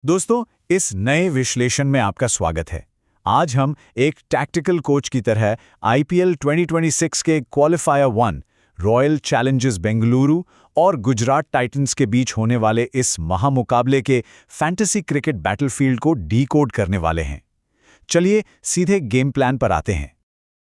दोस्तों, इस नए विश्लेषण में आपका स्वागत है। आज हम एक टैक्टिकल कोच की तरह आईपीएल 2026 के क्वालिफायर 1 रॉयल चैलेंजर्स बेंगलुरु और गुजरात टाइटंस के बीच होने वाले इस महामुकाबले के फैंटेसी क्रिकेट बैटलफील्ड को डीकोड करने वाले हैं। चलिए सीधे गेम प्लान पर आते हैं।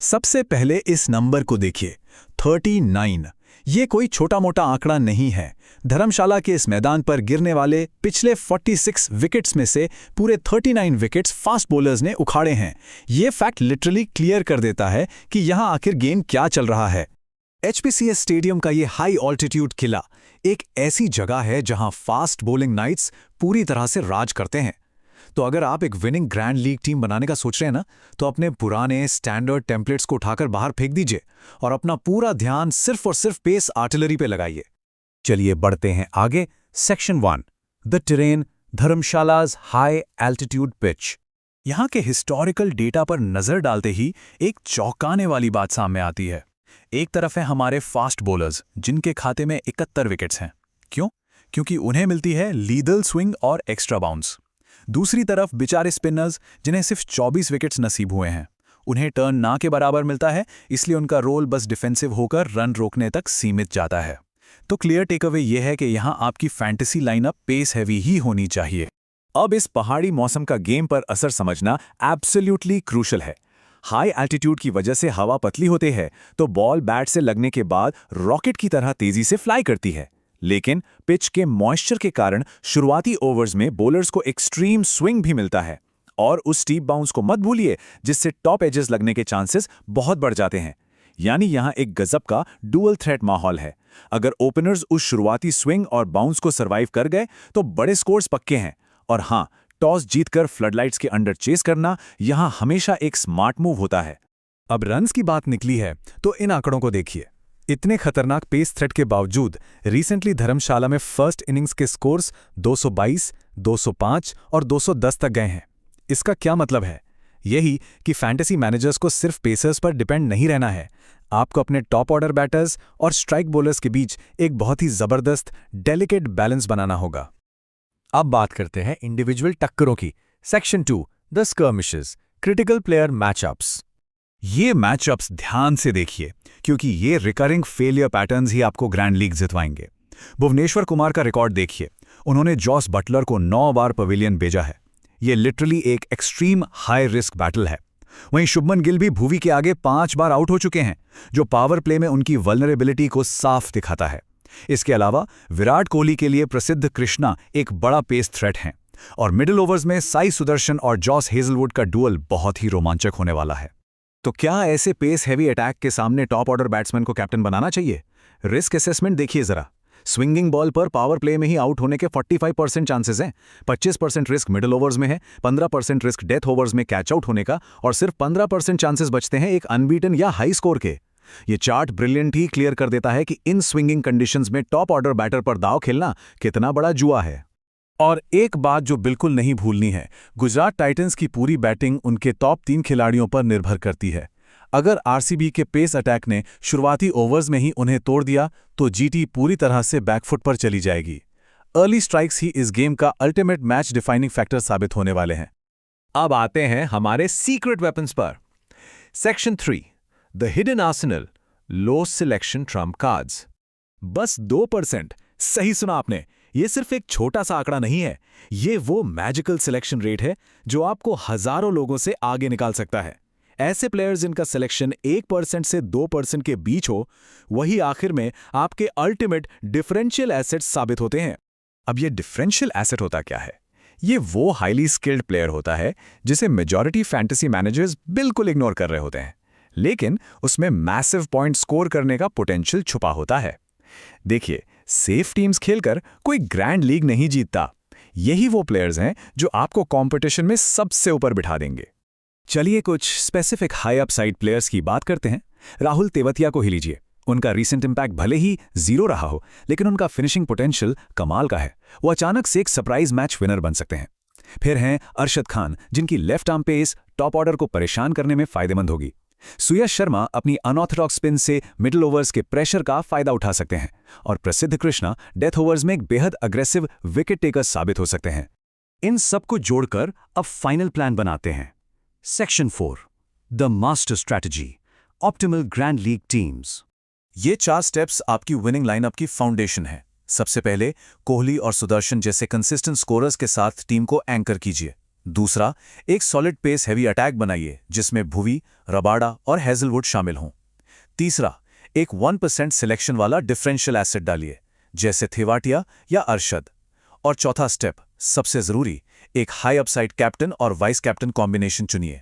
सबसे पहले इस नंबर को देखिए, 39। ये कोई छोटा मोटा आंकड़ा नहीं है। धर्मशाला के इस मैदान पर गिरने वाले पिछले 46 विकेट्स में से पूरे 39 विकेट्स फास्ट बॉलर्स ने उखाड़े हैं। ये फैक्ट लिटरली क्लियर कर देता है कि यहाँ आखिर गेम क्या चल रहा है। एचपीसीए स्टेडियम का ये हाई ऑल्टीट्यूड किला एक ऐसी जगह है जहां फास्ट बॉलिंग नाइट्स पूरी तरह से राज करते हैं। तो अगर आप एक विनिंग ग्रैंड लीग टीम बनाने का सोच रहे हैं ना, तो अपने पुराने स्टैंडर्ड टेम्पलेट्स को उठाकर बाहर फेंक दीजिए और अपना पूरा ध्यान सिर्फ और सिर्फ पेस आर्टिलरी पे लगाइए। चलिए बढ़ते हैं आगे। Section 1 the terrain, Dharamshala's high altitude pitch. यहाँ के हिस्टोरिकल डेटा पर नजर डालते ही एक चौंकाने वाली बात सामने आती है। एक तरफ है हमारे फास्ट बॉलर्स जिनके खाते में 71 विकेट्स हैं। क्यों? क्योंकि उन्हें मिलती है लीदल स्विंग और एक्स्ट्रा बाउंस। दूसरी तरफ बेचारे स्पिनर्स जिन्हें सिर्फ 24 विकेट्स नसीब हुए हैं। उन्हें टर्न ना के बराबर मिलता है, इसलिए उनका रोल बस डिफेंसिव होकर रन रोकने तक सीमित जाता है। तो क्लियर टेकअवे यह है कि यहाँ आपकी फैंटेसी लाइनअप पेस हैवी ही होनी चाहिए। अब इस पहाड़ी मौसम का गेम पर असर समझना एब्सोल्युटली क्रूशल है। हाई एल्टीट्यूड की वजह से हवा पतली होती है, तो बॉल बैट से लगने के बाद रॉकेट की तरह तेजी से फ्लाई करती है। लेकिन पिच के मॉइस्चर के कारण शुरुआती ओवर्स में बॉलर्स को एक्सट्रीम स्विंग भी मिलता है। और उस स्टीप बाउंस को मत भूलिए, जिससे टॉप एजेस लगने के चांसेस बहुत बढ़ जाते हैं। यानी यहाँ एक गजब का डुअल थ्रेट माहौल है। अगर ओपनर्स उस शुरुआती स्विंग और बाउंस को सर्वाइव कर गए तो बड़े स्कोर्स पक्के हैं। और हाँ, टॉस जीतकर फ्लडलाइट्स के अंडर चेस करना यहाँ हमेशा एक स्मार्ट मूव होता है। अब रन्स की बात निकली है तो इन आंकड़ों को देखिए। इतने खतरनाक पेस थ्रेट के बावजूद रिसेंटली धर्मशाला में फर्स्ट इनिंग्स के स्कोर्स 222, 205 और 210 तक गए हैं। इसका क्या मतलब है? यही कि फैंटेसी मैनेजर्स को सिर्फ पेसर्स पर डिपेंड नहीं रहना है। आपको अपने टॉप ऑर्डर बैटर्स और स्ट्राइक बॉलर्स के बीच एक बहुत ही जबरदस्त डेलिकेट बैलेंस बनाना होगा। अब बात करते हैं इंडिविजुअल टक्करों की। Section 2 the skirmishes, critical player matchups. ये मैचअप्स ध्यान से देखिए, क्योंकि ये रिकरिंग फेलियर पैटर्न्स ही आपको ग्रैंड लीग जितवाएंगे। भुवनेश्वर कुमार का रिकॉर्ड देखिए, उन्होंने जॉस बटलर को 9 बार पवेलियन भेजा है। ये लिटरली एक एक्सट्रीम हाई रिस्क बैटल है। वहीं शुभमन गिल भी भुवी के आगे 5 बार आउट हो चुके हैं, जो पावर प्ले में उनकी वल्नरेबिलिटी को साफ दिखाता है। इसके अलावा विराट कोहली के लिए प्रसिद्ध कृष्णा एक बड़ा पेस थ्रेट हैं, और मिडिल ओवर्स में साई सुदर्शन और जॉस हेजलवुड का डुअल बहुत ही रोमांचक होने वाला है। तो क्या ऐसे पेस हैवी अटैक के सामने टॉप ऑर्डर बैट्समैन को कैप्टन बनाना चाहिए? रिस्क असेसमेंट देखिए जरा। स्विंगिंग बॉल पर पावर प्ले में ही आउट होने के 45% चांसेस हैं। 25% रिस्क मिडिल ओवर्स में है, 15% रिस्क डेथ ओवर्स में कैच आउट होने का, और सिर्फ 15% चांसेस बचते हैं एक अनबीटन या हाई स्कोर के। ये चार्ट ब्रिलियंट ही क्लियर कर देता है कि इन स्विंगिंग कंडीशंस में टॉप ऑर्डर बैटर पर दांव खेलना कितना बड़ा जुआ है। और एक बात जो बिल्कुल नहीं भूलनी है, गुजरात टाइटंस की पूरी बैटिंग उनके टॉप 3 खिलाड़ियों पर निर्भर करती है। अगर आरसीबी के पेस अटैक ने शुरुआती ओवर्स में ही उन्हें तोड़ दिया तो जीटी पूरी तरह से बैकफुट पर चली जाएगी। अर्ली स्ट्राइक्स ही इस गेम का अल्टीमेट मैच डिफाइनिंग फैक्टर साबित होने वाले हैं। अब आते हैं हमारे सीक्रेट वेपन्स पर। Section 3 the hidden Arsenal, low selection Trump cards. बस 2%, सही सुना आपने। ये सिर्फ एक छोटा सा आंकड़ा नहीं है, ये वो मैजिकल सिलेक्शन रेट है जो आपको हजारों लोगों से आगे निकाल सकता है। ऐसे प्लेयर्स जिनका सिलेक्शन 1% से 2% के बीच हो, वही आखिर में आपके अल्टीमेट डिफरेंशियल एसेट्स साबित होते हैं। अब ये डिफरेंशियल एसेट होता क्या है? ये वो हाईली स्किल्ड प्लेयर होता है जिसे मेजॉरिटी फैंटेसी मैनेजर्स बिल्कुल इग्नोर कर रहे होते हैं, लेकिन उसमें मैसिव पॉइंट स्कोर करने का पोटेंशियल छुपा होता है। देखिए, सेफ टीम्स खेलकर कोई ग्रैंड लीग नहीं जीतता। यही वो प्लेयर्स हैं जो आपको कंपटीशन में सबसे ऊपर बिठा देंगे। चलिए कुछ स्पेसिफिक हाई अपसाइड प्लेयर्स की बात करते हैं। राहुल तेवतिया को ही लीजिए। उनका रीसेंट इंपैक्ट भले ही 0 रहा हो, लेकिन उनका फिनिशिंग पोटेंशियल कमाल का है। वो अचानक से एक सरप्राइज मैच विनर बन सकते हैं। फिर हैं अरशद खान, जिनकी left arm pace top order को परेशान करने में फायदेमंद होगी। सुयश शर्मा अपनी अनऑर्थोडॉक्स स्पिन से मिडिल ओवर्स के प्रेशर का फायदा उठा सकते हैं, और प्रसिद्ध कृष्णा डेथ ओवर्स में एक बेहद अग्रेसिव विकेट टेकर साबित हो सकते हैं। इन सबको जोड़कर अब फाइनल प्लान बनाते हैं। Section 4, the master strategy, optimal grand league teams. ये 4 स्टेप्स आपकी विनिंग लाइनअप की फाउंडेशन है। सबसे पहले कोहली और सुदर्शन जैसे कंसिस्टेंट स्कोरर्स के साथ टीम को एंकर कीजिए। दूसरा, एक सॉलिड पेस हैवी अटैक बनाइए जिसमें भुवी, रबाडा और हेजलवुड शामिल हों। तीसरा, एक 1% सिलेक्शन वाला डिफरेंशियल एसेट डालिए जैसे थेवाटिया या अरशद। और चौथा स्टेप, सबसे जरूरी, एक हाई अपसाइड कैप्टन और वाइस कैप्टन कॉम्बिनेशन चुनिए।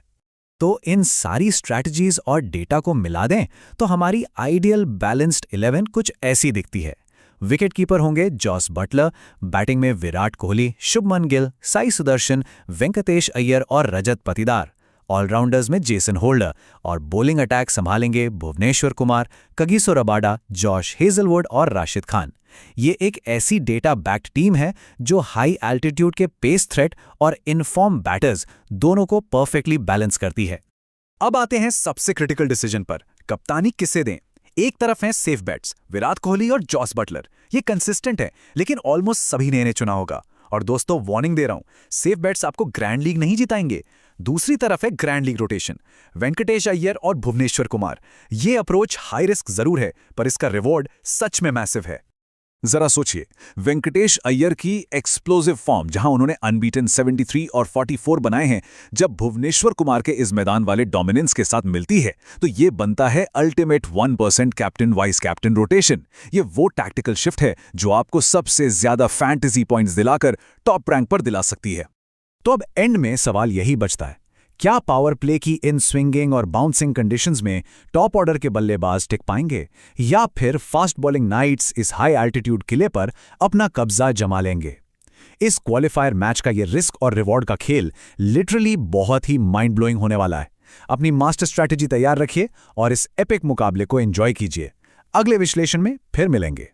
तो इन सारी स्ट्रैटेजीज और डेटा को मिला दें तो हमारी आइडियल बैलेंस्ड 11 कुछ ऐसी दिखती है। विकेट कीपर होंगे जॉस बटलर, बैटिंग में विराट कोहली, शुभमन गिल, साई सुदर्शन, वेंकटेश अय्यर और रजत पतिदार। ऑलराउंडर्स में जेसन होल्डर और बॉलिंग अटैक संभालेंगे Bhuvneshwar Kumar, Kagiso Rabada, Josh Hazlewood और राशिद खान। ये एक ऐसी डेटा बैक्ड टीम है जो हाई एल्टीट्यूड के पेस थ्रेट और इनफॉर्म बैटर्स दोनों को परफेक्टली बैलेंस करती है। अब आते हैं सबसे क्रिटिकल डिसीजन पर, कप्तानी किसे दें। एक तरफ हैं सेफ बेट्स विराट कोहली और जॉस बटलर। ये कंसिस्टेंट है लेकिन ऑलमोस्ट सभी ने इन्हें चुना होगा। और दोस्तों, वार्निंग दे रहा हूं, सेफ बेट्स आपको ग्रैंड लीग नहीं जिताएंगे। दूसरी तरफ है grand league rotation, Venkatesh Iyer और भुवनेश्वर कुमार। ये अप्रोच हाई रिस्क जरूर है पर इसका रिवॉर्ड सच में मैसिव है। जरा सोचिए, वेंकटेश अय्यर की एक्सप्लोसिव फॉर्म जहां उन्होंने अनबीटन 73 और 44 बनाए हैं, जब भुवनेश्वर कुमार के इस मैदान वाले डोमिनेंस के साथ मिलती है तो ये बनता है ultimate 1% captain vice captain rotation. ये वो टैक्टिकल शिफ्ट है जो आपको सबसे ज्यादा फैंटेसी पॉइंट्स दिलाकर टॉप रैंक पर दिला सकती है। तो अब एंड में सवाल यही बचता है, क्या पावर प्ले की इन स्विंगिंग और बाउंसिंग कंडीशंस में टॉप ऑर्डर के बल्लेबाज टिक पाएंगे या फिर फास्ट बॉलिंग नाइट्स इस हाई एल्टीट्यूड किले पर अपना कब्जा जमा लेंगे? इस क्वालिफायर मैच का ये रिस्क और रिवॉर्ड का खेल लिटरली बहुत ही माइंड ब्लोइंग होने वाला है। अपनी मास्टर स्ट्रैटेजी तैयार रखिए और इस एपिक मुकाबले को एंजॉय कीजिए। अगले विश्लेषण में फिर मिलेंगे।